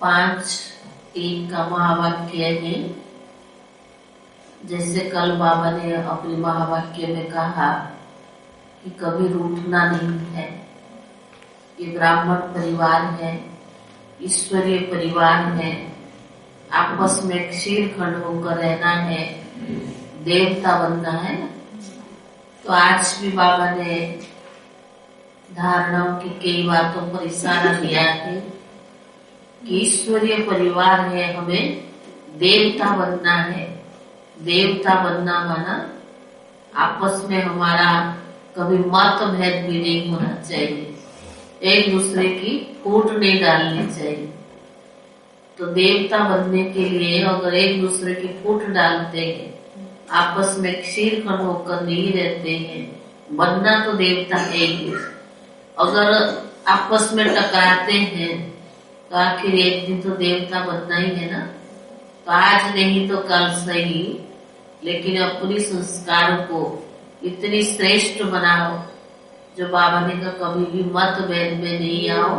5 3 का महावाक्य है। जैसे कल बाबा ने अपने महावाक्य में कहा कि कभी रूठना नहीं है। ये ब्राह्मण परिवार है, ईश्वरीय परिवार है, आपस में क्षीर खंड होकर रहना है, देवता बनना है। तो आज भी बाबा ने धारणाओं की कई बातों पर इशारा किया है कि ईश्वरीय परिवार है, हमें देवता बनना है। देवता बनना माना आपस में हमारा कभी मतभेद भी नहीं होना चाहिए, एक दूसरे की फूट नहीं डालनी चाहिए। तो देवता बनने के लिए अगर एक दूसरे की फूट डालते हैं, आपस में क्षीर खंड होकर नहीं रहते हैं, बनना तो देवता है ही। अगर आपस में टकराते हैं तो आखिर एक दिन तो देवता बनना ही है ना। तो आज नहीं तो कल सही, लेकिन अपनी संस्कार को इतनी श्रेष्ठ बनाओ जो बाबा ने कहा कभी भी मतभेद में नहीं आओ,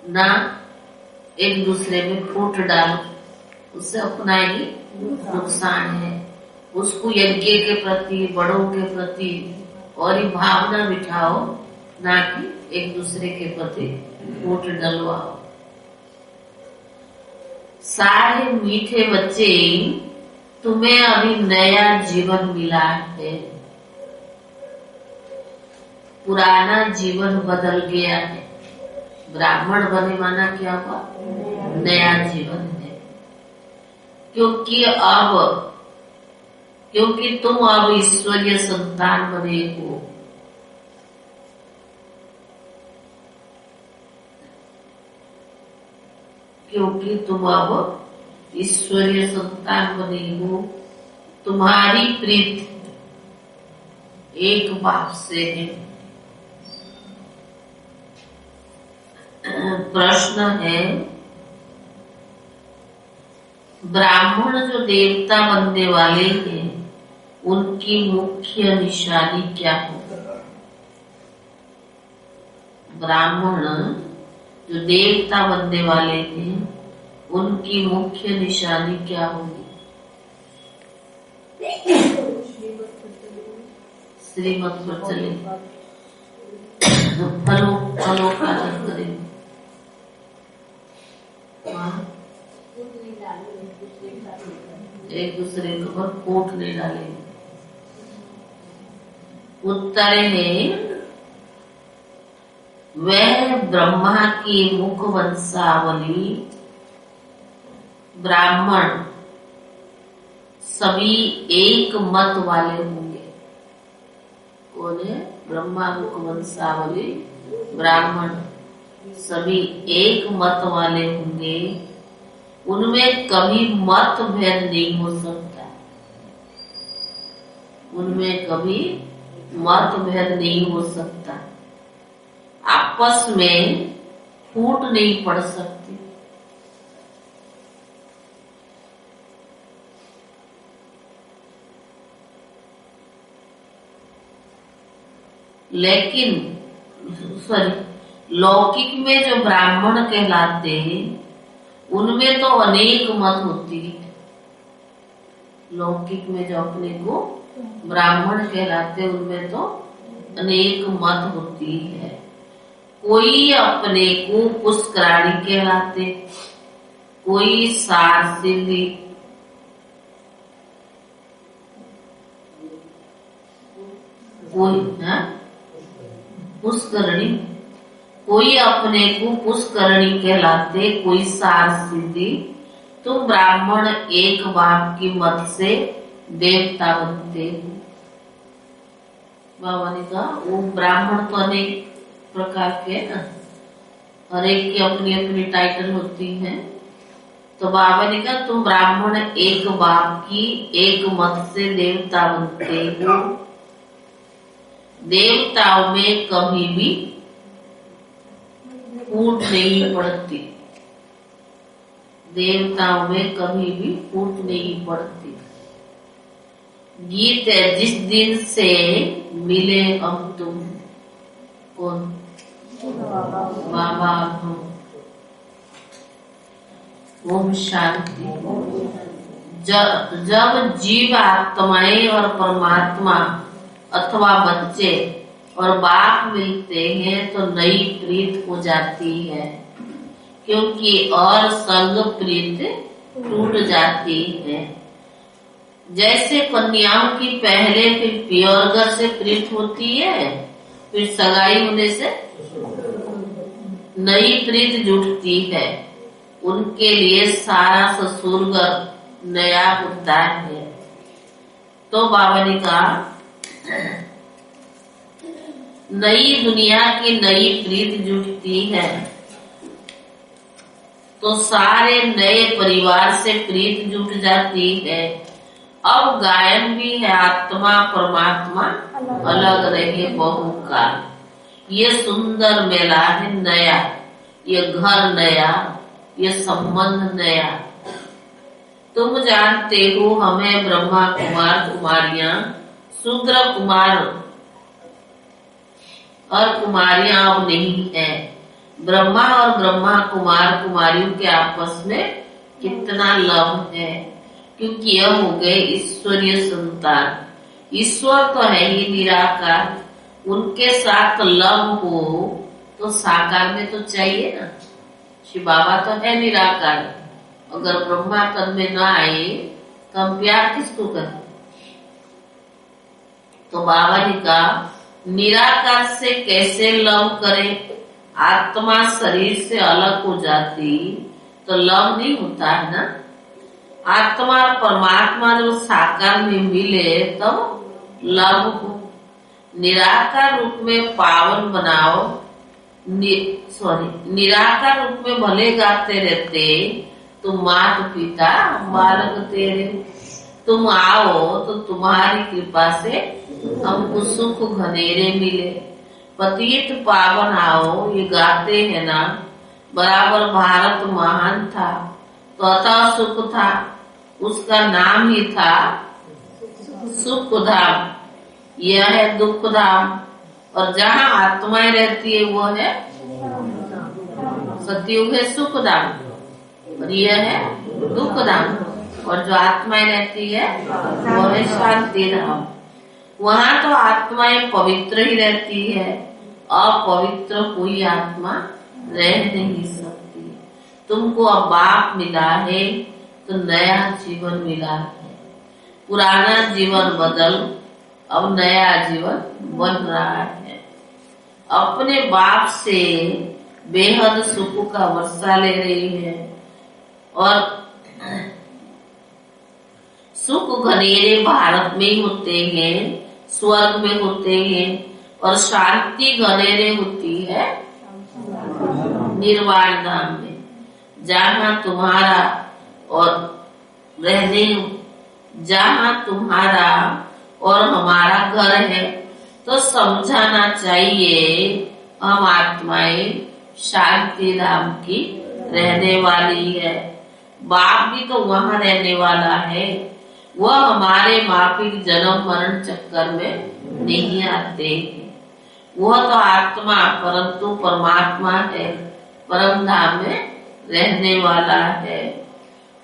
ना एक दूसरे में फूट डालो, उससे अपना ही नुकसान है। उसको यज्ञ के प्रति, बड़ों के प्रति और ही भावना बिठाओ, ना कि एक दूसरे के प्रति फूट डलवाओ। सारे मीठे बच्चे, तुम्हें अभी नया जीवन मिला है। पुराना जीवन बदल गया है। ब्राह्मण बने माना क्या हुआ? नया जीवन है। क्योंकि तुम अब ईश्वरीय संतान बने हो। क्योंकि तुम अब ईश्वरीय संतान बने हो, तुम्हारी प्रीति एक बाप से है। प्रश्न है, ब्राह्मण जो देवता बनने वाले हैं, उनकी मुख्य निशानी क्या होगी? ब्राह्मण जो देवता बनने वाले हैं, उनकी मुख्य निशानी क्या होगी? श्रीमत पर चले, फलों का अर्थ करेंगे। एक दूसरे के ऊपर फूट नहीं डालेंगे। उत्तर है, वह ब्रह्मा की मुख वंशावली ब्राह्मण सभी एक मत वाले होंगे। कौन है? ब्रह्मा मुख वंशावली ब्राह्मण सभी एक मत वाले होंगे। उनमें कभी मतभेद नहीं हो सकता। उनमें कभी मतभेद नहीं हो सकता। आपस में फूट नहीं पड़ सकती। लेकिन लौकिक में जो ब्राह्मण कहलाते हैं, उनमें तो अनेक मत होती है। लौकिक में जो अपने को ब्राह्मण कहलाते हैं, उनमें तो अनेक मत होती है। कोई अपने को पुष्कराणी कहलाते, कोई सारसिद्धि, कोई पुष्करणी, कोई अपने को पुष्करणी कहलाते, कोई सारसिद्धि। तुम ब्राह्मण एक बाप की मत से देवता बनते हो। बाबा ने कहा वो ब्राह्मण तो अनेक प्रकार के ना, हर एक की अपनी अपनी टाइटल होती है। तो बाबा ने कहा तुम ब्राह्मण एक बाप की एक मत से देवता बनते हो। देवताओं में कभी भी फूट नहीं पड़ती। देवताओं में कभी भी फूट नहीं पड़ती। गीत है, जिस दिन से मिले हम तुम। कौन? बाबा। ओम शांति। जब जीव आत्माएं और परमात्मा अथवा बच्चे और बाप मिलते हैं तो नई प्रीत हो जाती है, क्योंकि और संग प्रीत टूट जाती है। जैसे कन्याओं की पहले फिर पियरगर से प्रीत होती है, फिर सगाई होने से नई प्रीत जुटती है। उनके लिए सारा ससुरघर नया होता है। तो बाबा ने कहा नई दुनिया की नई प्रीत जुटती है तो सारे नए परिवार से प्रीत जुट जाती है। अब गायन भी है, आत्मा परमात्मा अलग रहे बहुकाल। ये सुंदर मेला है नया, ये घर नया, ये संबंध नया। तुम जानते हो हमें ब्रह्मा कुमार कुमारियां, शूद्र कुमार और कुमारियां अब नहीं है। ब्रह्मा और ब्रह्मा कुमार कुमारियों के आपस में कितना लव है, क्योंकि यह हो गए ईश्वरीय संतान। ईश्वर तो है ही निराकार, उनके साथ लव हो तो साकार में तो चाहिए ना। शिव बाबा तो है निराकार, अगर ब्रह्मा तन में न आए तो हम प्यार किसको करें। तो बाबा ने कहा निराकार से कैसे लव करें। आत्मा शरीर से अलग हो जाती तो लव नहीं होता है ना। आत्मा और परमात्मा जब साकार में मिले तब लव हो। निराकार रूप में पावन बनाओ, निराकार रूप में भले गाते रहते तुम माता पिता बालक तेरे। तुम आओ तो तुम्हारी कृपा से हमको सुख घनेरे मिले। पतित पावन आओ ये गाते हैं ना, बराबर भारत महान था तो अतः सुख था, उसका नाम ही था सुख धाम। यह है दुख धाम, और जहाँ आत्माएं रहती है वो है सतयुग है सुख धाम, और यह है दुख धाम। और जो आत्माएं रहती है वो है शांति धाम। वहाँ तो आत्माएं पवित्र ही रहती है, अपवित्र कोई आत्मा रह नहीं सकती। तुमको अब बाप मिला है तो नया जीवन मिला है। पुराना जीवन बदल अब नया जीवन बन रहा है। अपने बाप से बेहद सुख का वर्षा ले रही है, और सुख घनेरे भारत में ही होते हैं, स्वर्ग में होते हैं, और शांति घनेरे होती है निर्वाण धाम में, जहाँ तुम्हारा और रहने, जहाँ तुम्हारा और हमारा घर है। तो समझाना चाहिए हम आत्माएं शांति धाम की रहने वाली है। बाप भी तो वहाँ रहने वाला है, वह हमारे माफिक जन्म मरण चक्कर में नहीं आते हैं। वह तो आत्मा परंतु परमात्मा है, परम धाम में रहने वाला है।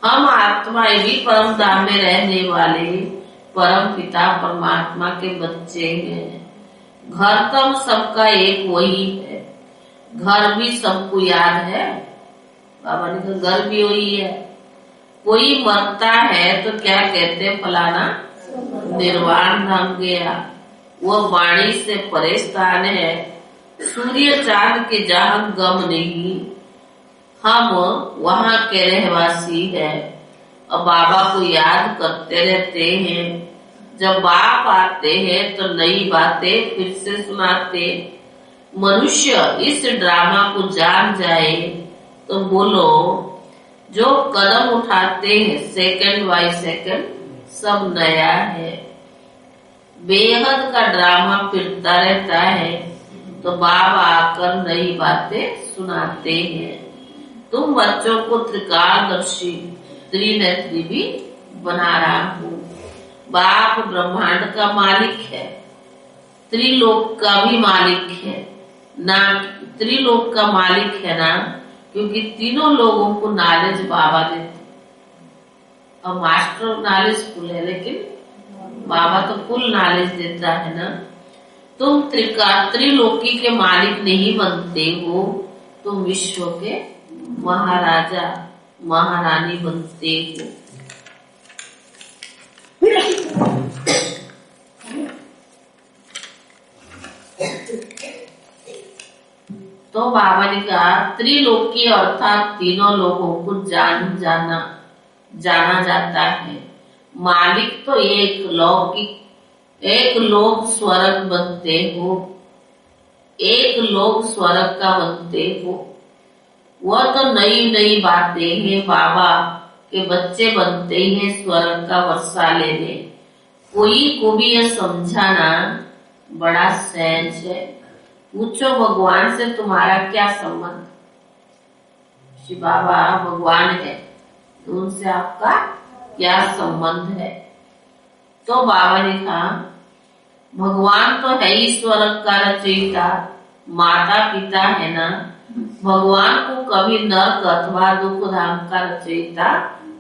हम आत्माएं भी परम धाम में रहने वाले परम पिता परमात्मा के बच्चे हैं। घर तो हम सबका एक वही है, घर भी सबको याद है। बाबा ने कहा घर भी वही है। कोई मरता है तो क्या कहते हैं, फलाना निर्वाण धाम गया। वह वाणी से परे स्थान है, सूर्य चांद के जहाँ गम नहीं। हम वहाँ के रहवासी है, और बाबा को याद करते रहते हैं। जब बाप आते हैं तो नई बातें फिर से सुनाते। मनुष्य इस ड्रामा को जान जाए तो बोलो, जो कदम उठाते हैं सेकंड बाय सेकंड सब नया है। बेहद का ड्रामा फिरता रहता है तो बाबा आकर नई बातें सुनाते हैं। तुम बच्चों को त्रिकालदर्शी त्रिनेत्री भी बना रहा हूँ। बाप ब्रह्मांड का मालिक है, त्रिलोक का भी मालिक है ना। त्रिलोक का मालिक है ना, क्योंकि तीनों लोगों को नॉलेज बाबा देते। अब मास्टर नॉलेज फुल है, लेकिन बाबा तो फुल नॉलेज देता है ना। तुम त्रिलोकी के मालिक नहीं बनते हो, तुम विश्व के महाराजा महारानी बनते हो। तो बाबा ने कहा त्रिलोकी अर्थात तीनों लोगों को जाना जाता है। मालिक तो एक लोग स्वर्ग बनते हो, एक लोग स्वर्ग का बनते हो। वह तो नई नई बातें हैं, बाबा के बच्चे बनते हैं स्वर्ग का वर्षा लेने। कोई को भी यह समझाना बड़ा सहज है। पूछो भगवान से तुम्हारा क्या संबंध? श्री बाबा भगवान है, तो उनसे आपका क्या संबंध है? तो बाबा ने कहा भगवान तो है ही स्वर्ग का रचयिता, माता पिता है ना। भगवान को कभी नरक अथवा दुख धाम का रचयिता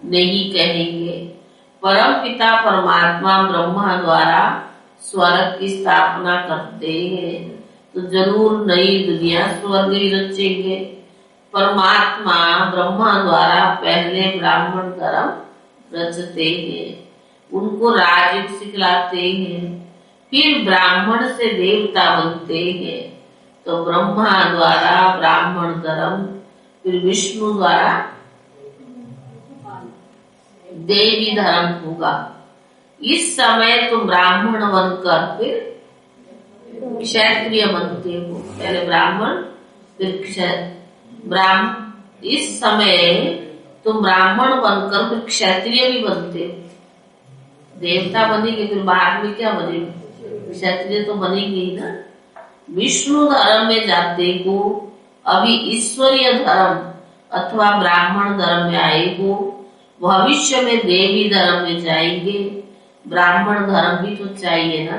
नहीं कहेंगे। परम पिता परमात्मा ब्रह्मा द्वारा स्वर्ग की स्थापना करते हैं, तो जरूर नई दुनिया स्वर्ग ही रचेंगे। परमात्मा ब्रह्मा द्वारा पहले ब्राह्मण धर्म रचते हैं, उनको राजयोग सिखलाते हैं, फिर ब्राह्मण से देवता बनते हैं। तो ब्रह्मा द्वारा ब्राह्मण धर्म, फिर विष्णु द्वारा देवी धर्म होगा। इस समय तुम ब्राह्मण बनकर फिर क्षत्रिय बनते हो। पहले ब्राह्मण फिर इस समय तुम ब्राह्मण बनकर फिर क्षत्रिय भी बनते हो। देवता बनेंगे फिर बाद में क्या बनेंगे? क्षत्रिय तो बनेंगे ही ना। विष्णु धर्म में जाते हो, अभी ईश्वरीय धर्म अथवा ब्राह्मण धर्म में आए हो, भविष्य में देवी धर्म में जाएंगे। ब्राह्मण धर्म भी तो चाहिए ना।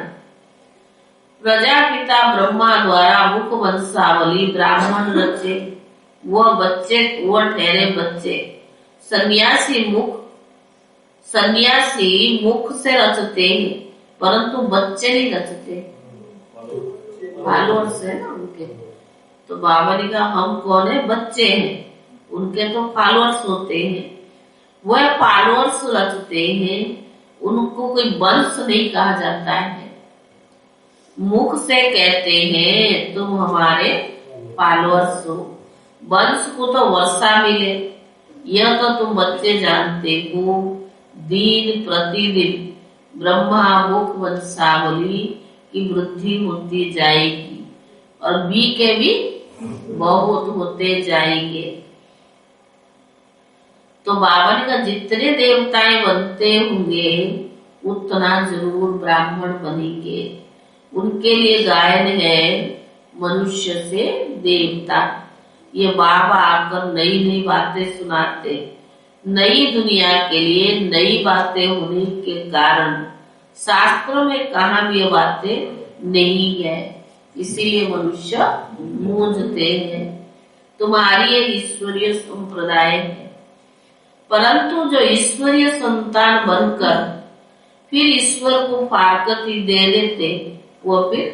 प्रजापिता ब्रह्मा द्वारा मुख वंशावली ब्राह्मण रचे, वह ठहरे बच्चे। सन्यासी मुख से रचते हैं, परंतु बच्चे नहीं रचते, फॉलोअर्स है ना उनके। तो बाबा ने कहा हम कौन है? बच्चे हैं, उनके तो फॉलोअर्स होते हैं। वह फॉलोअर्स रचते हैं, उनको कोई वंश नहीं कहा जाता है। मुख से कहते हैं तुम हमारे फॉलोअर्स हो, वंश को तो वर्षा मिले, यह तो तुम बच्चे जानते हो। दिन प्रतिदिन ब्रह्मा मुख वंशावली की वृद्धि होती जाएगी और बी के भी बहुत होते जाएंगे। तो बाबा ने कहा जितने देवताएं बनते होंगे उतना जरूर ब्राह्मण बनेंगे। उनके लिए गायन है मनुष्य से देवता। ये बाबा आकर नई नई बातें सुनाते। नई दुनिया के लिए नई बातें होने के कारण शास्त्रों में कहाँ भी ये बातें नहीं है, इसीलिए मनुष्य मूंझते हैं। तुम्हारी एक ईश्वरीय संप्रदाय है, परंतु जो ईश्वरीय संतान बनकर फिर ईश्वर को फारकती दे देते, वो फिर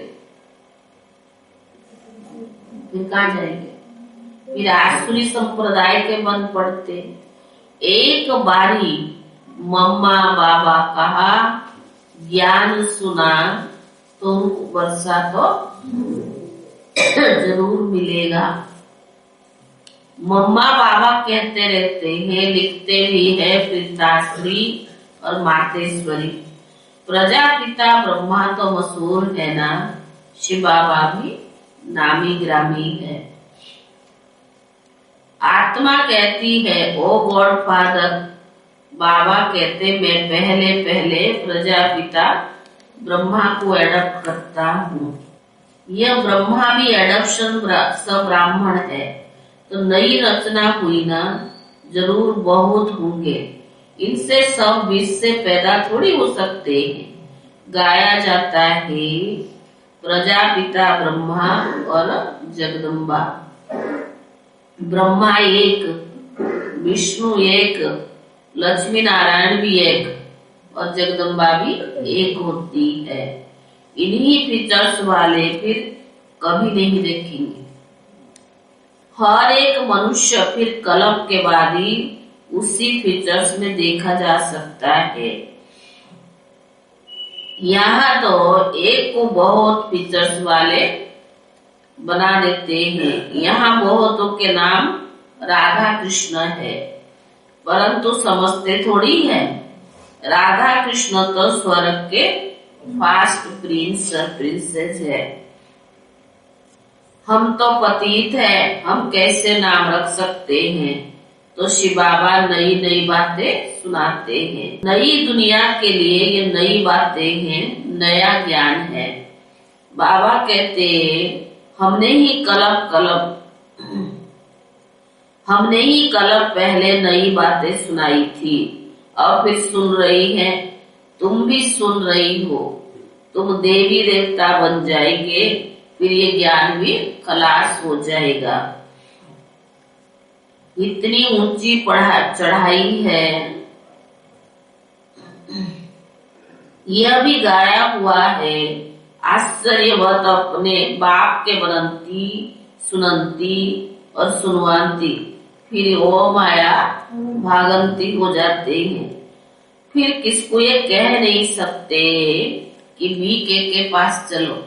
कहाँ जाएंगे? फिर आसुरी संप्रदाय के बन पड़ते। एक बारी मम्मा बाबा कहा, ज्ञान सुना तो वर्षा तो जरूर मिलेगा। मम्मा बाबा कहते रहते हैं, लिखते भी है पिताश्री और मातेश्वरी। प्रजापिता ब्रह्मा तो मशहूर है ना, शिव बाबा भी नामी ग्रामी है। आत्मा कहती है ओ गॉड फादर, बाबा कहते मैं पहले पहले प्रजापिता ब्रह्मा को एडप्ट करता हूँ। यह ब्रह्मा भी एडप्शन सब ब्राह्मण है, तो नई रचना हुई ना, जरूर बहुत होंगे। इनसे सब बीज से पैदा थोड़ी हो सकते हैं। गाया जाता है प्रजापिता ब्रह्मा और जगदम्बा। ब्रह्मा एक, विष्णु एक, लक्ष्मी नारायण भी एक और जगदम्बा भी एक होती है। इन्हीं फीचर्स वाले फिर कभी नहीं देखेंगे। हर एक मनुष्य फिर कलम के बाद ही उसी फीचर्स में देखा जा सकता है। यहाँ तो एक को बहुत फीचर्स वाले बना देते हैं। यहाँ बहुतों के नाम राधा कृष्ण है, परंतु समझते थोड़ी है राधा कृष्ण तो स्वर्ग के फास्ट प्रिंस प्रिंसेस है। हम तो पतित है, हम कैसे नाम रख सकते हैं? तो शिव बाबा नई नई बातें सुनाते हैं। नई दुनिया के लिए ये नई बातें हैं, नया ज्ञान है। बाबा कहते हमने ही कलम पहले नई बातें सुनाई थी, अब फिर सुन रही है, तुम भी सुन रही हो। तुम देवी देवता बन जाएंगे, फिर ये ज्ञान भी खलास हो जाएगा। इतनी ऊंची चढ़ाई है। यह भी गाया हुआ है, आश्चर्यवत अपने बाप के बनंती सुनंती और सुनवांती, फिर वो माया भागंती हो जाते हैं। फिर किसको ये कह नहीं सकते कि बीके के पास चलो।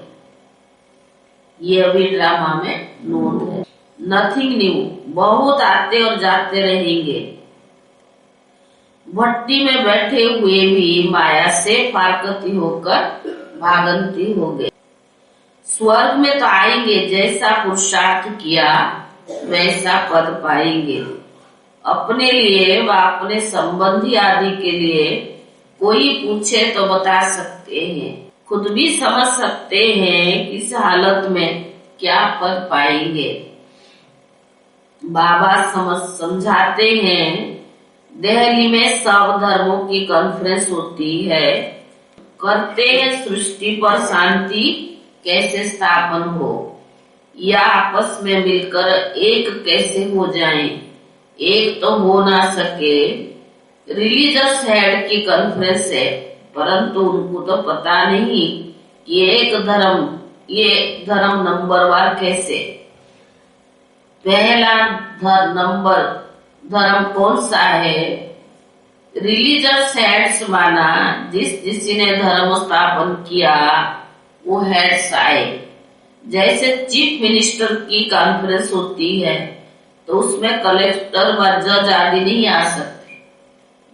ये अभी ड्रामा में नोट है। नथिंग न्यू, बहुत आते और जाते रहेंगे। भट्टी में बैठे हुए भी माया से फारकती होकर भागंती हो गए। स्वर्ग में तो आएंगे, जैसा पुरुषार्थ किया वैसा पद पाएंगे। अपने लिए व अपने संबंधी आदि के लिए कोई पूछे तो बता सकते हैं, खुद भी समझ सकते हैं कि इस हालत में क्या पद पाएंगे। बाबा समझाते हैं, दिल्ली में सब धर्मों की कॉन्फ्रेंस होती है, करते हैं सृष्टि पर शांति कैसे स्थापन हो, या आपस में मिलकर एक कैसे हो जाएं। एक तो हो ना सके। रिलीजियस हेड की कॉन्फ्रेंस है, परंतु उनको तो पता नहीं ये धर्म नंबरवार कैसे। पहला धर्म कौन सा है? रिलीजियस हेड्स माना, जिस ने धर्म स्थापन किया वो हेड्स आए। जैसे चीफ मिनिस्टर की कॉन्फ्रेंस होती है तो उसमें कलेक्टर व जज आदि नहीं आ सकते,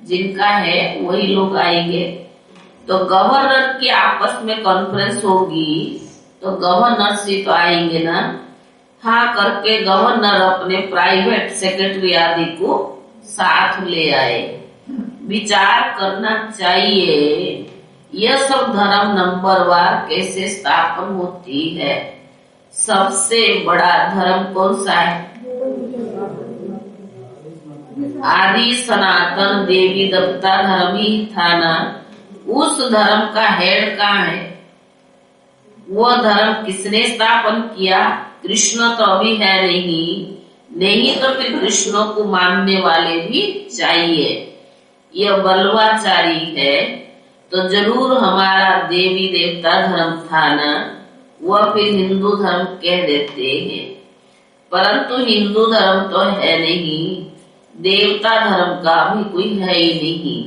जिनका है वही लोग आएंगे। तो गवर्नर की आपस में कॉन्फ्रेंस होगी तो गवर्नर से तो आएंगे ना। हाँ करके गवर्नर अपने प्राइवेट सेक्रेटरी आदि को साथ ले आए। विचार करना चाहिए यह सब धर्म नंबरवार कैसे स्थापन होती है। सबसे बड़ा धर्म कौन सा है? आदि सनातन देवी देवता धर्म ही था ना। उस धर्म का हेड कहाँ है? वह धर्म किसने स्थापन किया? कृष्ण तो अभी है नहीं तो फिर कृष्ण को मानने वाले भी चाहिए। यह बलवाचारी है तो जरूर हमारा देवी देवता धर्म था ना, वह फिर हिंदू धर्म कह देते हैं। परंतु हिंदू धर्म तो है नहीं, देवता धर्म का भी कोई है ही नहीं।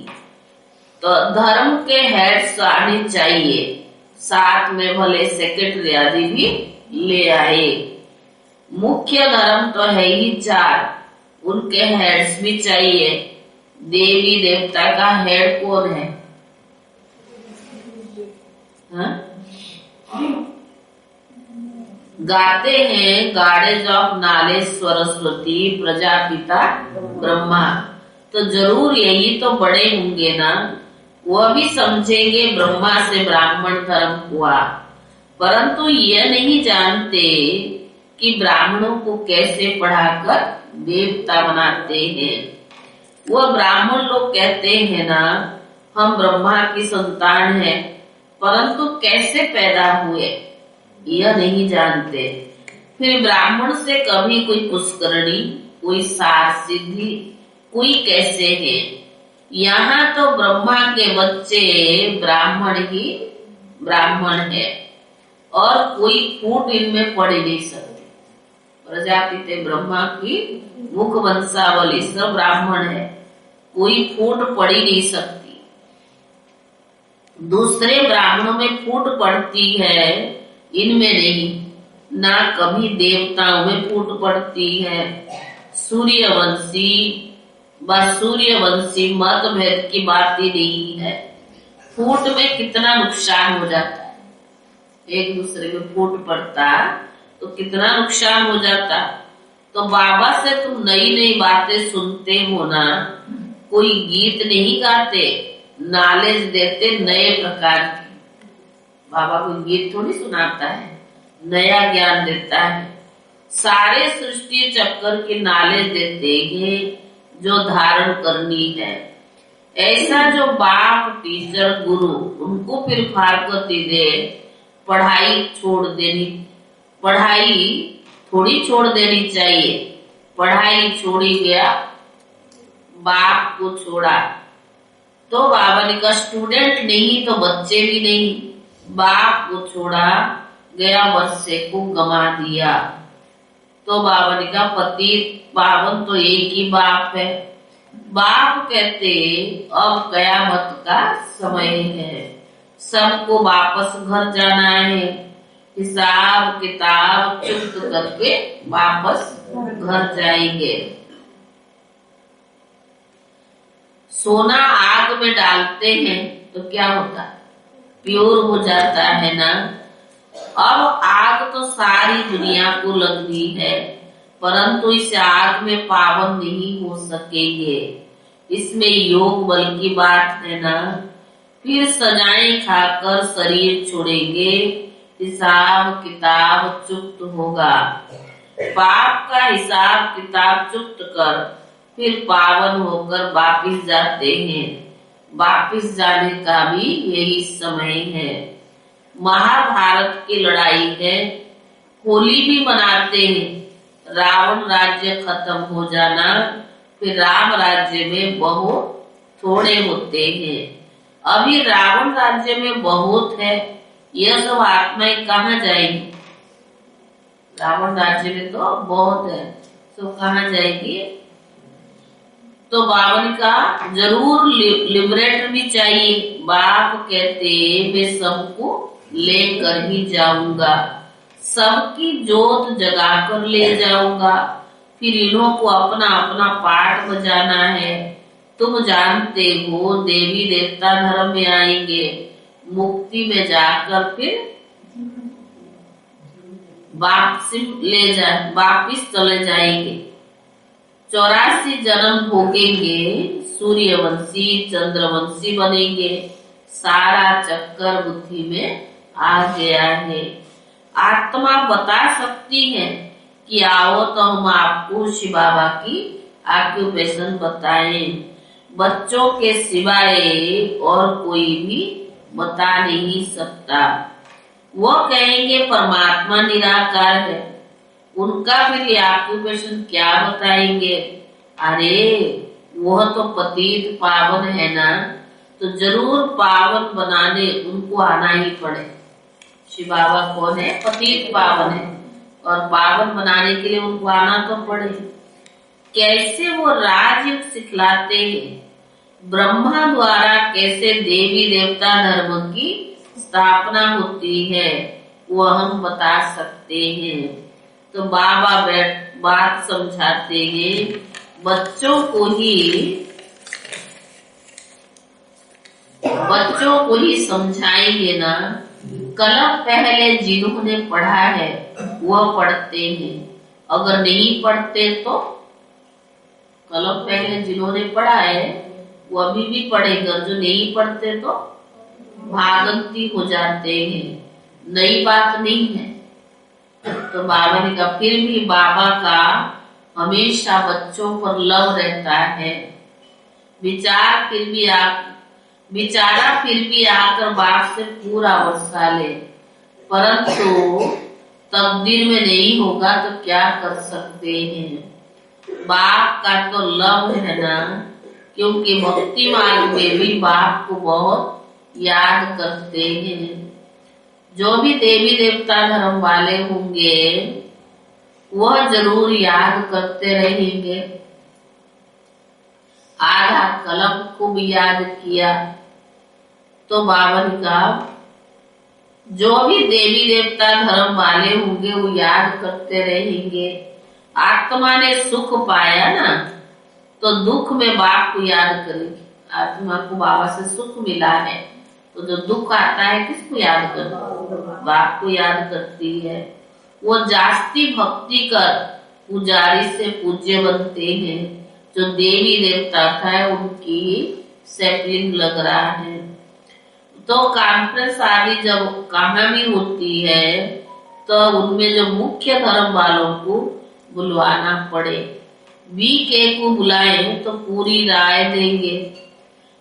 तो धर्म के हेड्स आने चाहिए, साथ में भले सेक्रेटरी आदि भी ले आए। मुख्य धर्म तो है ही 4, उनके हेड्स भी चाहिए। देवी देवता का हेड कौन है? हाँ? गाते हैं goddess of knowledge Saraswati Prajapita Brahma, तो जरूर यही तो बड़े होंगे ना। वह भी समझेंगे ब्रह्मा से ब्राह्मण धर्म हुआ, परंतु यह नहीं जानते कि ब्राह्मणों को कैसे पढ़ाकर देवता बनाते हैं। वह ब्राह्मण लोग कहते हैं ना हम ब्रह्मा की संतान हैं, परंतु कैसे पैदा हुए यह नहीं जानते। फिर ब्राह्मण से कभी कोई पुष्करणी, कोई सार सिद्धि, कोई कैसे है। यहाँ तो ब्रह्मा के बच्चे ब्राह्मण ही ब्राह्मण है और कोई फूट इनमें पड़ ही नहीं सकती। प्रजापिते ब्रह्मा की मुख वंशावली सब ब्राह्मण है, कोई फूट पड़ ही नहीं सकती। दूसरे ब्राह्मणों में फूट पड़ती है, इनमें नहीं। ना कभी देवताओं में फूट पड़ती है। सूर्यवंशी व सूर्यवंशी मतभेद की बात ही नहीं है। फूट में कितना नुकसान हो जाता है, एक दूसरे में फूट पड़ता तो कितना नुकसान हो जाता। तो बाबा से तुम नई नई बातें सुनते हो ना, कोई गीत नहीं गाते, नॉलेज देते नए प्रकार की। बाबा कोई गीत थोड़ी सुनाता है, नया ज्ञान देता है। सारे सृष्टि चक्कर की नॉलेज देते हैं जो धारण करनी है। ऐसा जो बाप टीचर गुरु, उनको फिर फारकती दे, पढ़ाई थोड़ी छोड़ देनी चाहिए। पढ़ाई छोड़ी गया, बाप को छोड़ा तो बाबा ने कहा स्टूडेंट नहीं तो बच्चे भी नहीं। बाप को छोड़ा गया, बच्चे को गमा दिया। तो बाबा ने कहा पति पावन तो एक ही बाप है। बाप कहते अब कयामत का समय है, सबको वापस घर जाना है। हिसाब किताब चुप्त करके वापस घर जाएंगे। सोना आग में डालते हैं तो क्या होता है, प्योर हो जाता है ना। अब आग तो सारी दुनिया को लगनी है, परंतु इस आग में पावन नहीं हो सकेंगे। इसमें योग बल की बात है ना। फिर सजाएं खाकर शरीर छोड़ेंगे, हिसाब किताब चुप्त होगा। पाप का हिसाब किताब चुप्त कर फिर पावन होकर वापिस जाते हैं। वापिस जाने का भी यही समय है। महाभारत की लड़ाई है, होली भी मनाते हैं। रावण राज्य खत्म हो जाना, फिर राम राज्य में बहुत थोड़े होते हैं। अभी रावण राज्य में बहुत है, यह सब आत्माएं कहाँ जाएंगी। रावण राज्य में तो बहुत है, तो कहाँ जाएगी। तो बाबा ने कहा जरूर लिबरेट भी चाहिए। बाप कहते मैं सबको लेकर ही जाऊंगा, सबकी जोत जगा कर ले जाऊंगा। फिर इन्हों को अपना अपना पाठ बजाना है। तुम जानते हो देवी देवता धर्म में आएंगे, मुक्ति में जाकर फिर वापिस चले जाएंगे। 84 जन्म भोगेंगे, सूर्यवंशी चंद्रवंशी बनेंगे। सारा चक्कर बुद्धि में आ गया है। आत्मा बता सकती है कि आओ तो हम आपको शिव बाबा की ऑक्यूपेशन बताएं। बच्चों के सिवाय और कोई भी बता नहीं सकता। वो कहेंगे परमात्मा निराकार है, उनका फिर ऑक्यूपेशन क्या बताएंगे। अरे वह तो पतित पावन है ना, तो जरूर पावन बनाने उनको आना ही पड़े। शिव बाबा कौन है, पतित पावन है, और पावन बनाने के लिए उनको आना तो पड़े। कैसे वो राजयोग सिखलाते हैं, ब्रह्मा द्वारा कैसे देवी देवता धर्म की स्थापना होती है, वो हम बता सकते हैं। तो बाबा बात समझाते हैं। बच्चों को ही समझाएंगे ना। कलम पहले जिन्होंने पढ़ा है वह पढ़ते हैं, अगर नहीं पढ़ते तो कलम पहले जिन्होंने पढ़ा है वो अभी भी पढ़ेगा, जो नहीं पढ़ते तो भागंती हो जाते हैं। नई बात नहीं है। तो बाबा ने कहा फिर भी बाबा का हमेशा बच्चों पर लव रहता है। विचारा फिर भी आकर बाप से पूरा वर्षा ले, परंतु तकदीर में नहीं होगा तो क्या कर सकते हैं। बाप का तो लव है ना, क्योंकि भक्ति मार्ग में भी बाप को बहुत याद करते हैं। जो भी देवी देवता धर्म वाले होंगे वह जरूर याद करते रहेंगे। आधा कलम खूब याद किया तो बाबा ने कहा जो भी देवी देवता धर्म वाले होंगे वो याद करते रहेंगे। आत्मा ने सुख पाया ना तो दुख में बाप को याद करेगी। आत्मा को बाबा से सुख मिला है तो जो दुख आता है किसको याद करती, बाप को याद करती है। वो जास्ती भक्ति कर पुजारी से पूज्य बनते हैं। जो देवी देवता था उनकी सैपलिंग लग रहा है। तो कॉन्फ्रेंस आदि जब कहानी होती है तो उनमें जो मुख्य धर्म वालों को बुलवाना पड़े। VK को बुलाए तो पूरी राय देंगे।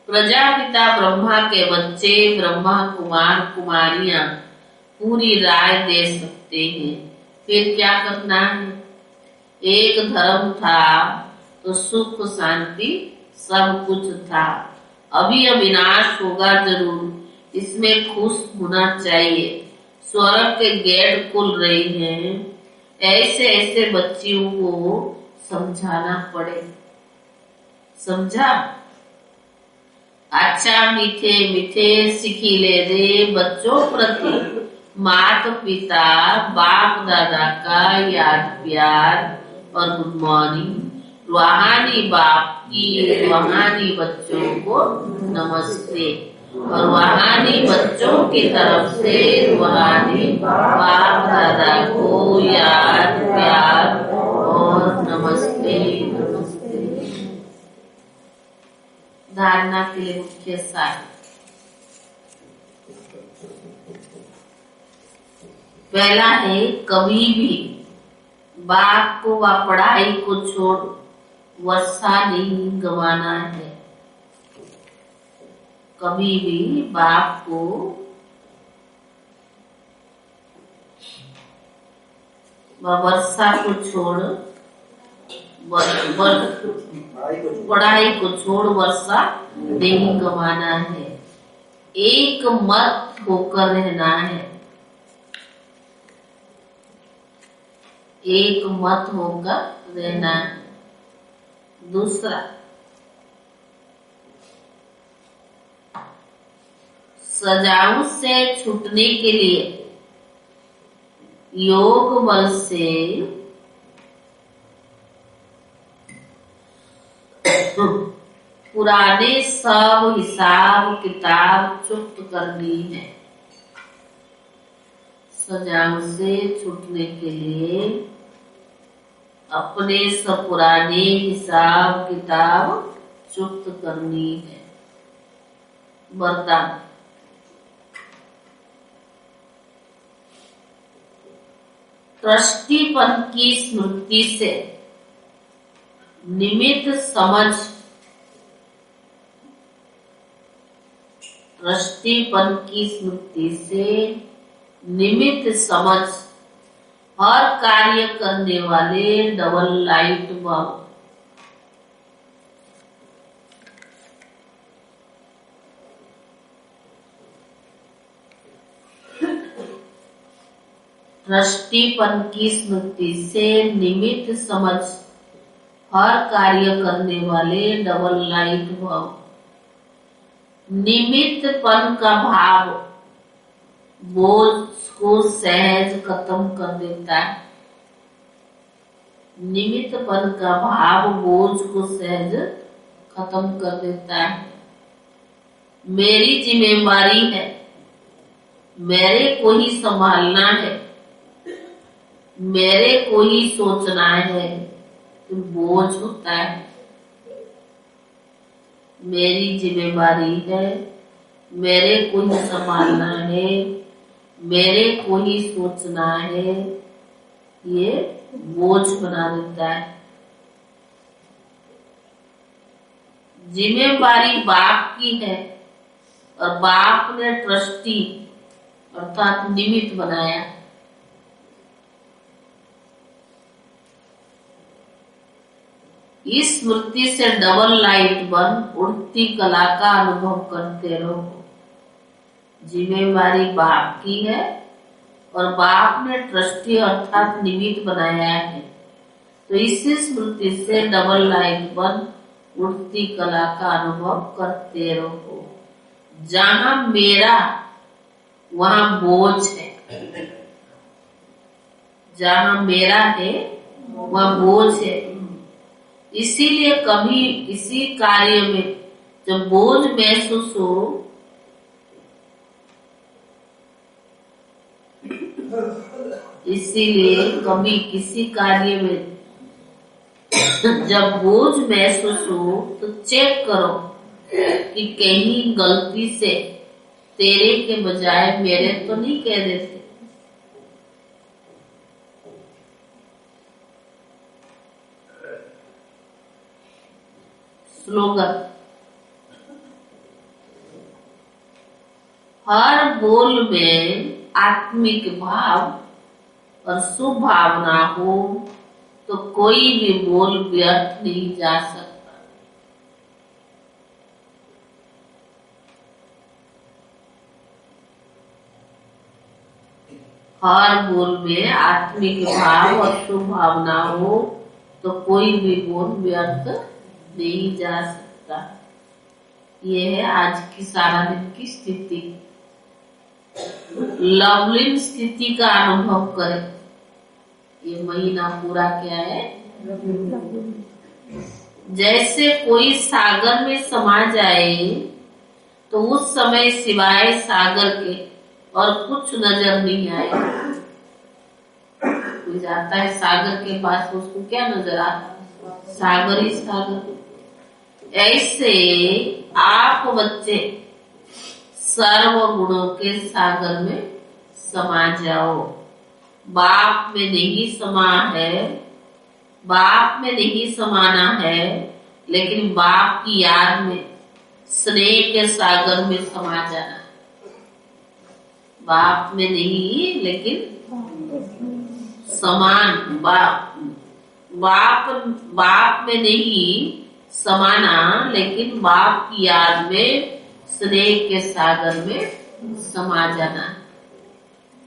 प्रजापिता ब्रह्मा के बच्चे ब्रह्मा कुमार कुमारियां पूरी राय दे सकते हैं। फिर क्या करना है। एक धर्म था तो सुख शांति सब कुछ था। अभी अविनाश होगा जरूर, इसमें खुश होना चाहिए। स्वर्ग के गेट खुल रही हैं। ऐसे ऐसे बच्चियों को समझाना पड़े। समझा। अच्छा मीठे मीठे सिखिले दे बच्चों प्रति माता पिता बाप दादा का याद प्यार और गुड मॉर्निंग। रूहानी बाप की रूहानी बच्चों को नमस्ते और रूहानी बच्चों की तरफ से रूहानी बाप दादा को याद प्यार और नमस्ते नमस्ते। धारणा के लिए मुख्य सार। पहला है कभी भी बाप को व पढ़ाई को छोड़ वर्षा नहीं गंवाना है। कभी भी बाप को वर्षा को छोड़ पढ़ाई को छोड़ वर्षा नहीं गंवाना है। एक मत होकर रहना है। एक मत होकर रहना है। दूसरा सजाओं से छूटने के लिए योग बल से पुराने सब हिसाब किताब चुप्त करनी है। सजाओं से छूटने के लिए अपने सब पुराने हिसाब किताब चुप्त करनी है। वरदान दृष्टिपन की स्मृति से निमित्त समझ। दृष्टिपन की स्मृति से निमित्त समझ हर कार्य करने वाले डबल लाइट बल्ब। दृष्टिपन की स्मृति से निमित्त समझ हर कार्य करने वाले डबल लाइट बल्ब। निमित्तपन का भाव बोझ को सहज खत्म कर देता है। निमित्तपन का भाव बोझ को सहज खत्म कर देता है। मेरी जिम्मेवारी है, मेरे को ही संभालना है, मेरे को ही सोचना है, तो बोझ होता है। मेरी जिम्मेवारी है, मेरे को ही संभालना है, मेरे को ही सोचना है, ये बोझ बना देता है। जिम्मेवारी बाप की है और बाप ने ट्रस्टी अर्थात निमित्त बनाया। इस स्मृति से डबल लाइट बन उड़ती कला का अनुभव करते रहो। जिम्मेवारी बाप की है और बाप ने ट्रस्टी अर्थात निमित्त बनाया है, तो इसी स्मृति से डबल लाइट बन उड़ती कला का अनुभव करते रहो। जहां मेरा वहां बोझ है, जहां मेरा है वहां बोझ है। इसीलिए कभी किसी कार्य में जब बोझ महसूस हो, इसीलिए कभी किसी कार्य में जब बोझ महसूस हो तो चेक करो कि कहीं गलती से तेरे के बजाय मेरे तो नहीं कह देते। स्लोगन, हर बोल में आत्मिक भाव और शुभ भावना हो तो कोई भी बोल व्यर्थ नहीं जा सकता। हर बोल में आत्मिक भाव और शुभ भावना हो तो कोई भी बोल व्यर्थ नहीं जा सकता। ये है आज की सारा दिन की स्थिति। लवलीन स्थिति का अनुभव करें। ये महीना पूरा क्या है? जैसे कोई सागर में समा जाए तो उस समय सिवाय सागर के और कुछ नजर नहीं आए। कोई जाता है सागर के पास, उसको क्या नजर आता है? सागर ही सागर। ऐसे आप बच्चे सर्व गुणों के सागर में समा जाओ। बाप में नहीं समा है, बाप में नहीं समाना है, लेकिन बाप की याद में स्नेह के सागर में समा जाना। बाप में नहीं, लेकिन समान बाप में नहीं समाना, लेकिन बाप की याद में स्नेह के सागर में समा जाना।